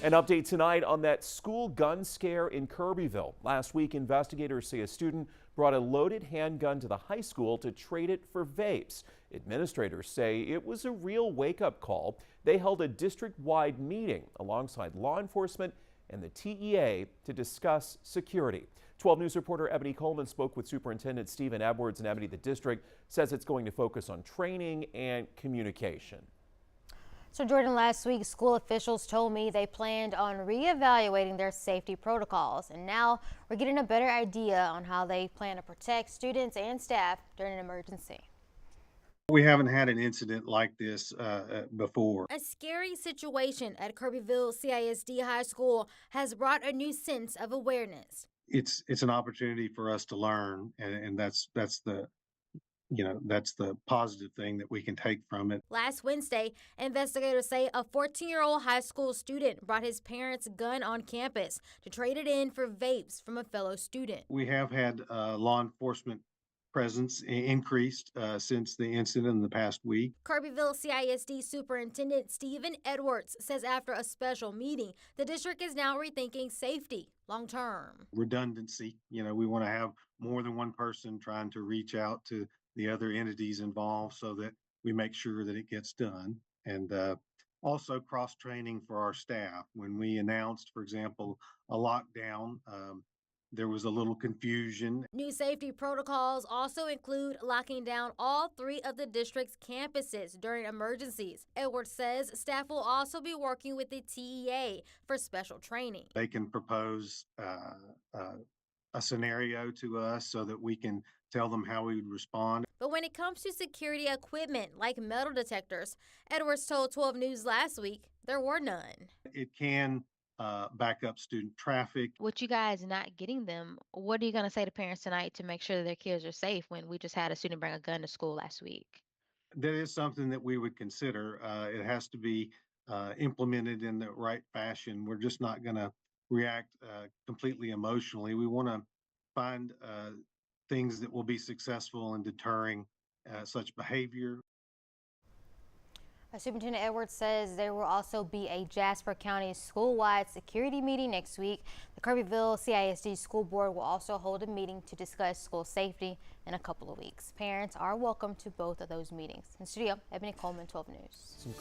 An update tonight on that school gun scare in Kirbyville. Last week, investigators say a student brought a loaded handgun to the high school to trade it for vapes. Administrators say it was a real wake-up call. They held a district-wide meeting alongside law enforcement and the TEA to discuss security. 12 News reporter Ebony Coleman spoke with Superintendent Stephen Edwards, and Ebony, the district says it's going to focus on training and communication. So Jordan, last week school officials told me they planned on reevaluating their safety protocols, and now we're getting a better idea on how they plan to protect students and staff during an emergency. We haven't had an incident like this before. A scary situation at Kirbyville CISD High School has brought a new sense of awareness. It's an opportunity for us to learn, and that's the that's the positive thing that we can take from it. Last Wednesday, investigators say a 14-year-old high school student brought his parents' gun on campus to trade it in for vapes from a fellow student. We have had law enforcement presence increased since the incident in the past week. Kirbyville CISD Superintendent Stephen Edwards says after a special meeting, the district is now rethinking safety long term. Redundancy, we want to have more than one person trying to reach out to the other entities involved so that we make sure that it gets done. And also cross-training for our staff. When we announced, for example, a lockdown, there was a little confusion. New safety protocols also include locking down all 3 of the district's campuses during emergencies. Edwards says staff will also be working with the TEA for special training. They can propose a scenario to us so that we can tell them how we would respond. But when it comes to security equipment like metal detectors, Edwards told 12 News last week there were none. It can back up student traffic. With you guys not getting them, what are you going to say to parents tonight to make sure that their kids are safe when we just had a student bring a gun to school last week? That is something that we would consider. It has to be implemented in the right fashion. We're just not going to react completely emotionally. We want to find things that will be successful in deterring such behavior. Superintendent Edwards says there will also be a Jasper County school-wide security meeting next week. The Kirbyville CISD School Board will also hold a meeting to discuss school safety in a couple of weeks. Parents are welcome to both of those meetings. In studio, Ebony Coleman, 12 News.